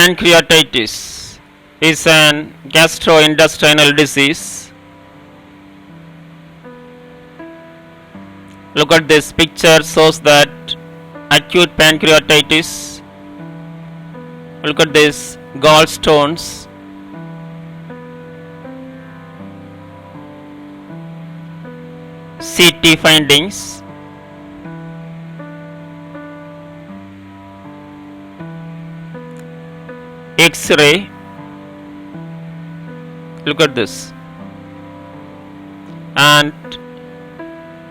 Pancreatitis is an gastrointestinal disease. Look at this picture, shows that acute pancreatitis. Look at this gallstones. CT findings. X-ray. Look at this. And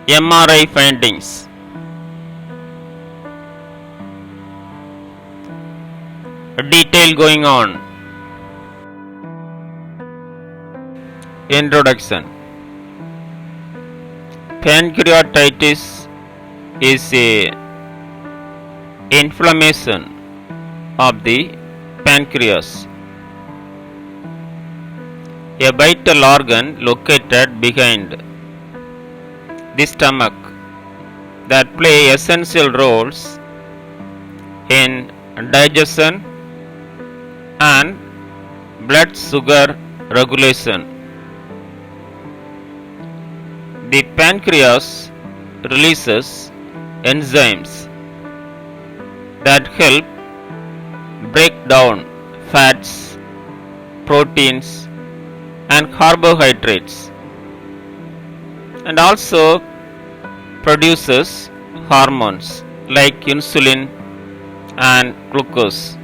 MRI findings. Detail going on. Introduction. Pancreatitis is a inflammation of the pancreas, a vital organ located behind the stomach that play essential roles in digestion and blood sugar regulation. The pancreas releases enzymes that help break down fats, proteins, and carbohydrates, and also produces hormones like insulin and glucose.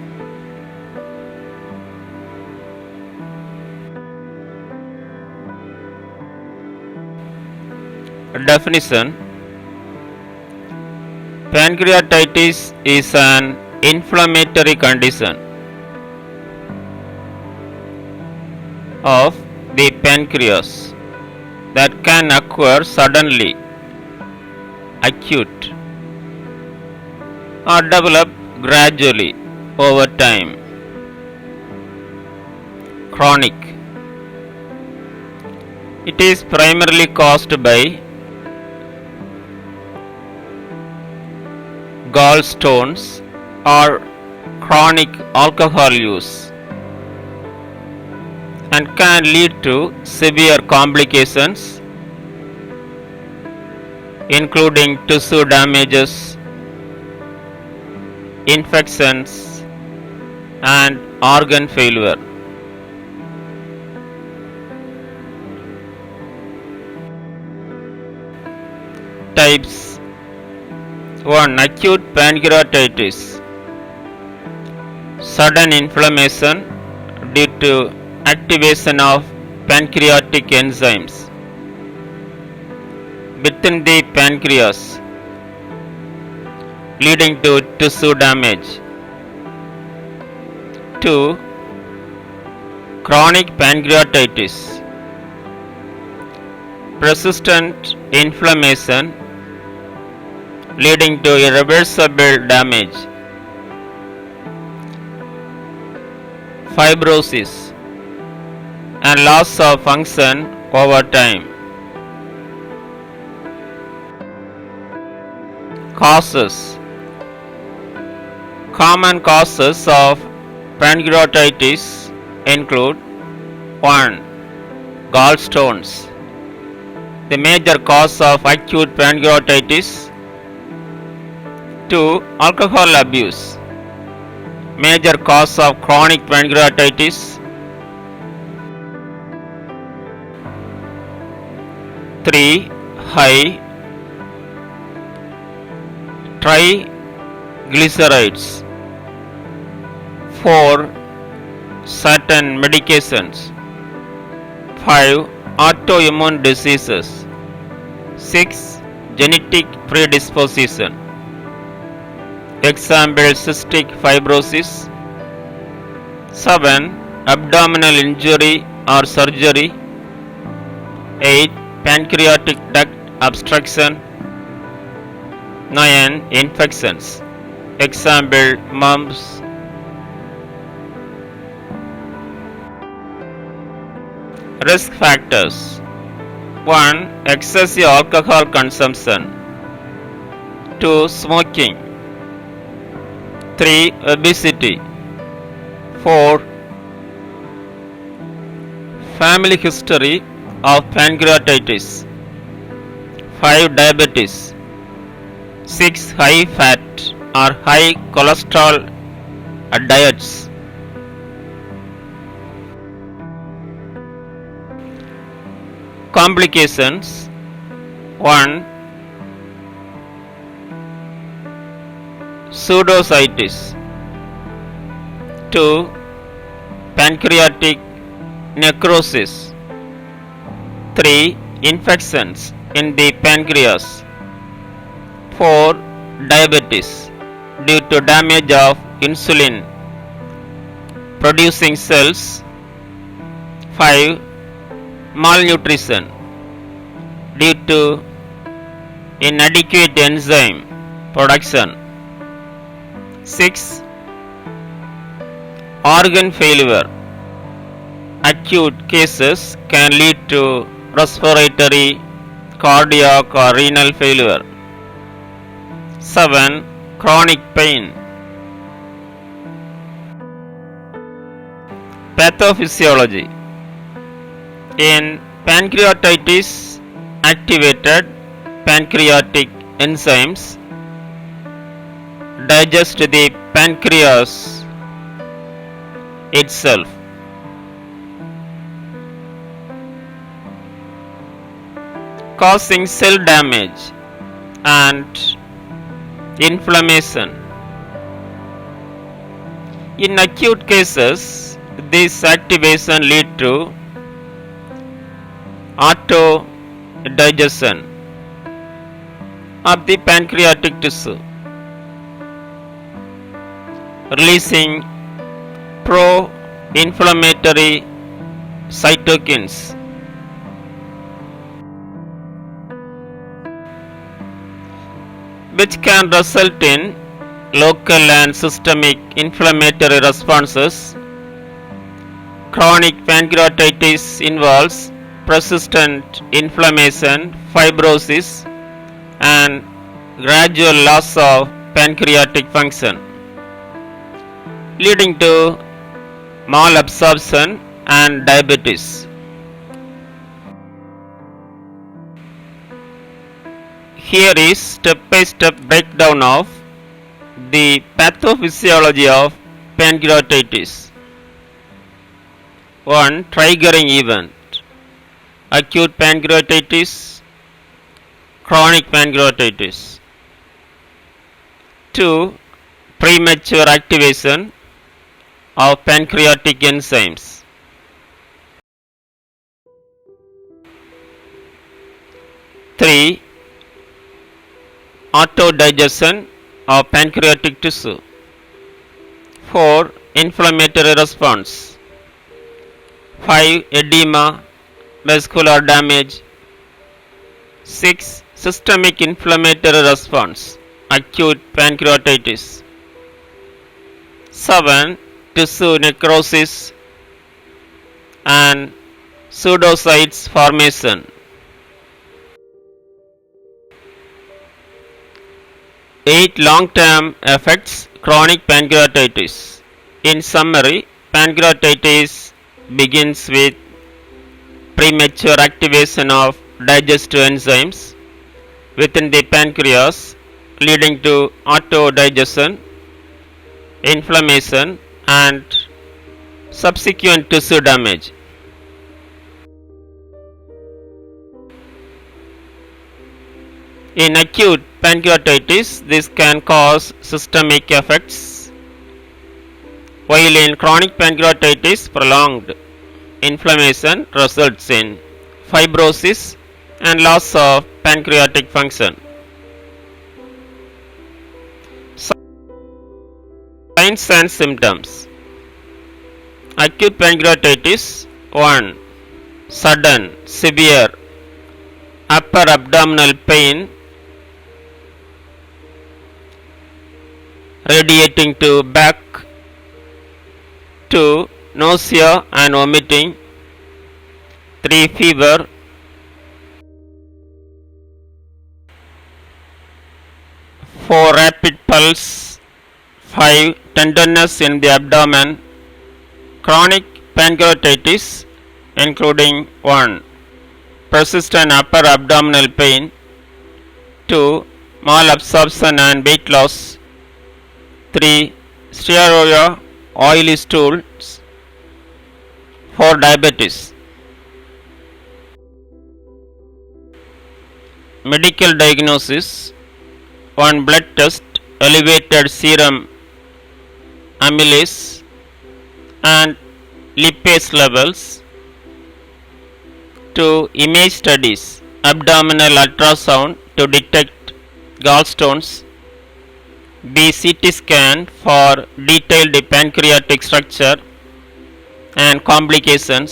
Definition: Pancreatitis is an inflammatory condition of the pancreas that can occur suddenly, acute, or develop gradually over time. Chronic. It is primarily caused by gallstones or chronic alcohol use and can lead to severe complications including tissue damages, infections, and organ failure. Types: 1. Acute pancreatitis. Sudden inflammation due to activation of pancreatic enzymes within the pancreas, leading to tissue damage. 2. Chronic pancreatitis. Persistent inflammation leading to irreversible damage, fibrosis, and loss of function over time. Causes. Common causes of pancreatitis include: 1. Gallstones. The major cause of acute pancreatitis. 2. Alcohol abuse. Major cause of chronic pancreatitis. 3. High triglycerides. 4. Certain medications. 5. Autoimmune diseases. 6. Genetic predisposition. Example: cystic fibrosis. 7. Abdominal injury or surgery. 8. Pancreatic duct obstruction. 9. Infections. Example: mumps. Risk factors: 1. Excessive alcohol consumption. 2. Smoking. 3. Obesity. 4. Family history of pancreatitis. 5. Diabetes. 6. High fat or high cholesterol diets. Complications. 1. Pseudocitis. 2. Pancreatic necrosis. 3. Infections in the pancreas. 4. Diabetes due to damage of insulin producing cells. 5. Malnutrition due to inadequate enzyme production. 6. Organ failure. Acute cases can lead to respiratory, cardiac or renal failure. 7. Chronic pain. Pathophysiology. In pancreatitis, activated pancreatic enzymes digest the pancreas itself. Causing cell damage and inflammation. In acute cases, this activation leads to autodigestion of the pancreatic tissue, releasing pro-inflammatory cytokines. Which can result in local and systemic inflammatory responses. Chronic pancreatitis involves persistent inflammation, fibrosis, and gradual loss of pancreatic function, leading to malabsorption and diabetes. Here is step-by-step breakdown of the pathophysiology of pancreatitis. 1. Triggering event. Acute pancreatitis, chronic pancreatitis. 2. Premature activation of pancreatic enzymes. 3. Autodigestion of pancreatic tissue. 4. Inflammatory response. 5. Edema, vascular damage. 6. Systemic inflammatory response, acute pancreatitis. 7. Tissue necrosis and pseudocytes formation. 8. Long-term effects, chronic pancreatitis. In summary, pancreatitis begins with premature activation of digestive enzymes within the pancreas, leading to autodigestion, inflammation, and subsequent tissue damage. In acute pancreatitis, this can cause systemic effects, while in chronic pancreatitis, prolonged inflammation results in fibrosis and loss of pancreatic function. Signs and symptoms. Acute pancreatitis. 1. Sudden, severe upper abdominal pain radiating to back. 2. Nausea and vomiting. 3. Fever. 4. Rapid pulse. 5. Tenderness in the abdomen. Chronic pancreatitis, including 1. Persistent upper abdominal pain, 2. Malabsorption and weight loss, 3. Steatorrhea, oily stools, 4. Diabetes. Medical diagnosis: 1. Blood test, elevated serum amylase and lipase levels, 2. Image studies, abdominal ultrasound to detect gallstones, B. CT scan for detailed pancreatic structure and complications,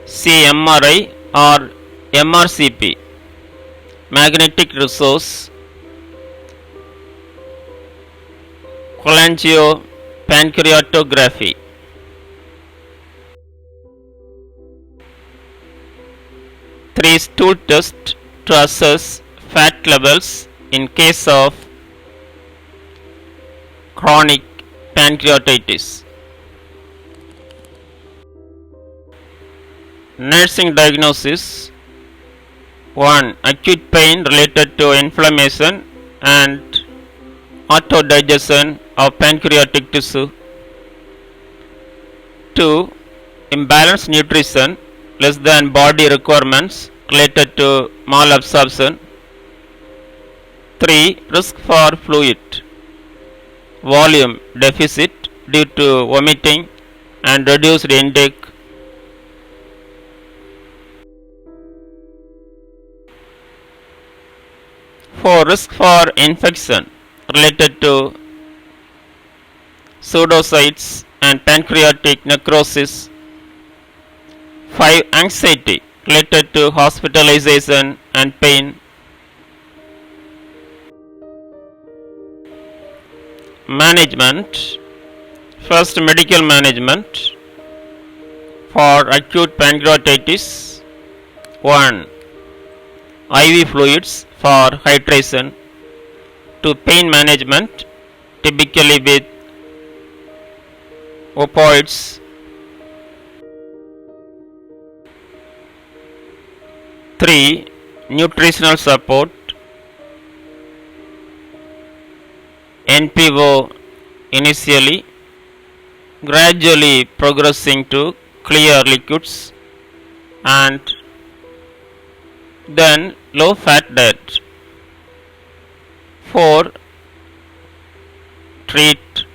C. MRI or MRCP, magnetic resonance cholangiopancreatography. 3. Stool test to assess fat levels in case of chronic pancreatitis. Nursing diagnosis: 1. Acute pain related to inflammation and autodigestion of pancreatic tissue, 2. Imbalanced nutrition less than body requirements related to malabsorption, 3. Risk for fluid volume deficit due to vomiting and reduced intake, 4. Risk for infection related to pseudocytes and pancreatic necrosis, 5. Anxiety related to hospitalization and pain. Management: First, medical management for acute pancreatitis: 1. IV fluids for hydration, 2. Pain management, typically with opioids, 3. Nutritional support, NPO initially, gradually progressing to clear liquids, and then low fat diet. 4. Treat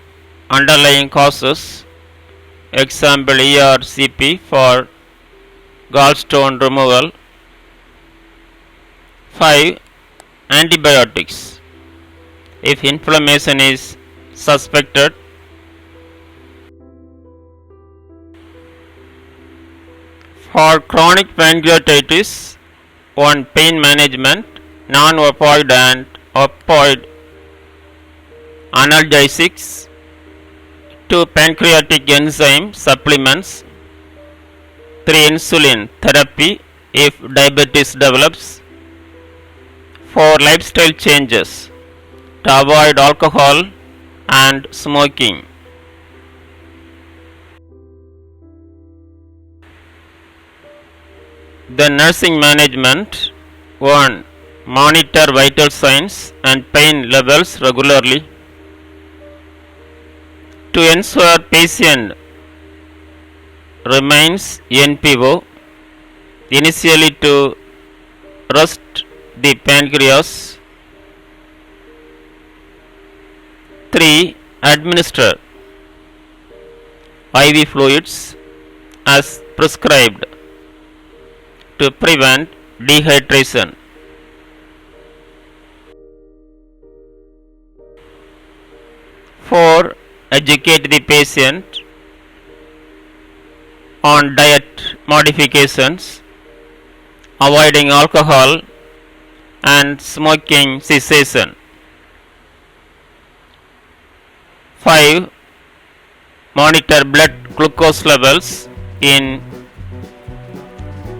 underlying causes, example ERCP for gallstone removal. 5. Antibiotics if inflammation is suspected. For chronic pancreatitis: 1. Pain management, non-opioid and opioid analgesics, 2. Pancreatic enzyme supplements, 3. Insulin therapy if diabetes develops, 4. Lifestyle changes to avoid alcohol and smoking. The nursing management: 1. Monitor vital signs and pain levels regularly, to ensure patient remains NPO, initially to rest the pancreas. 3. Administer IV fluids as prescribed to prevent dehydration. 4. Educate the patient on diet modifications, avoiding alcohol and smoking cessation. 5. Monitor blood glucose levels in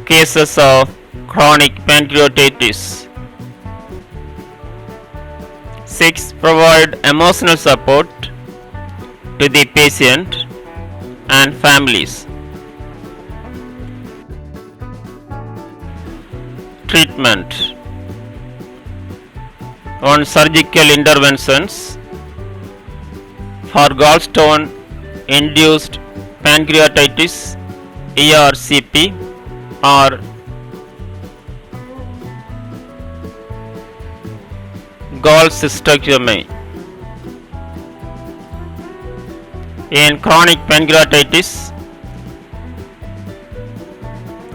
cases of chronic pancreatitis. 6. Provide emotional support to the patient and families. Treatment: 1. Surgical interventions for gallstone induced pancreatitis ERCP or gall cystectomy. In chronic pancreatitis,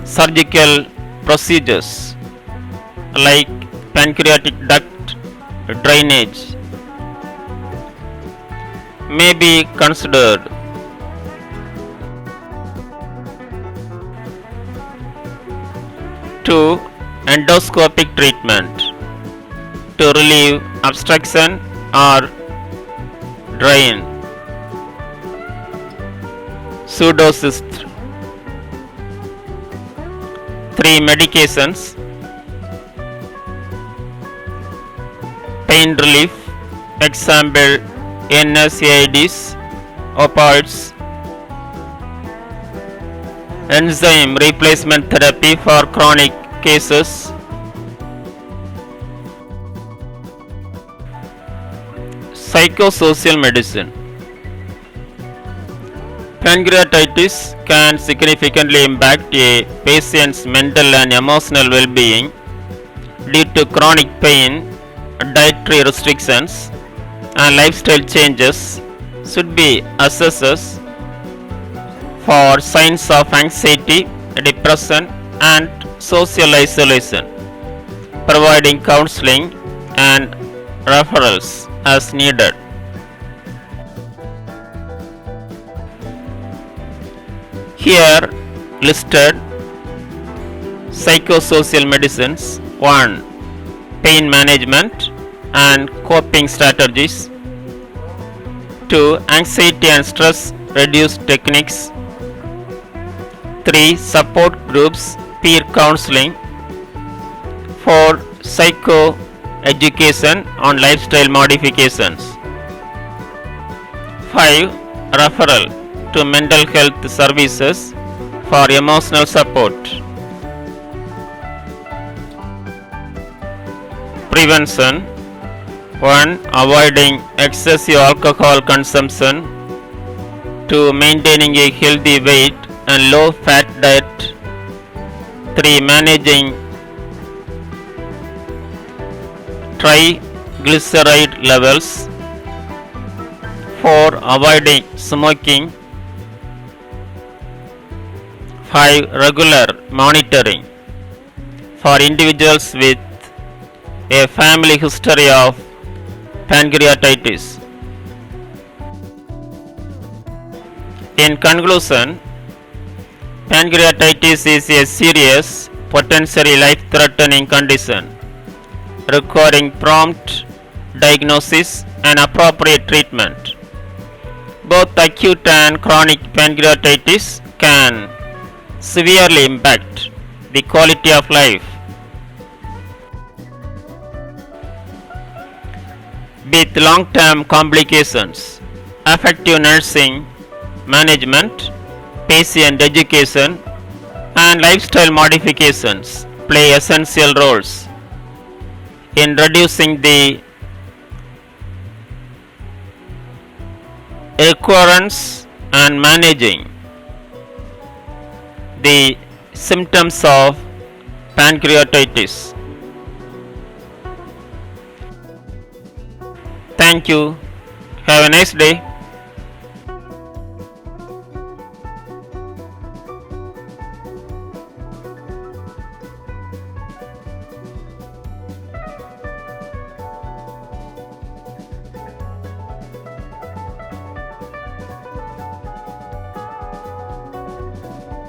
surgical procedures like pancreatic duct drainage may be considered. 2. Endoscopic treatment to relieve obstruction or drain pseudocyst. 3. Medications: pain relief, example NSAIDs, opioids. Enzyme replacement therapy for chronic cases. Psychosocial medicine. Pancreatitis can significantly impact a patient's mental and emotional well-being due to chronic pain, dietary restrictions, and lifestyle changes. Should be assessed for signs of anxiety, depression, and social isolation, providing counseling and referrals as needed. Here listed psychosocial medicines: 1. Pain management and coping strategies. 2. Anxiety and stress reduce techniques. 3. Support groups, peer counseling. 4. Psychoeducation on lifestyle modifications. 5. Referral to mental health services for emotional support. Prevention: 1. Avoiding excessive alcohol consumption. 2. Maintaining a healthy weight and low fat diet. 3. Managing triglyceride levels. 4. Avoiding smoking. 5. Regular monitoring for individuals with a family history of pancreatitis. In conclusion, pancreatitis is a serious, potentially life-threatening condition requiring prompt diagnosis and appropriate treatment. Both acute and chronic pancreatitis can severely impact the quality of life, with long-term complications. Effective nursing management, patient education, and lifestyle modifications play essential roles in reducing the recurrence and managing the symptoms of pancreatitis. Thank you. Have a nice day.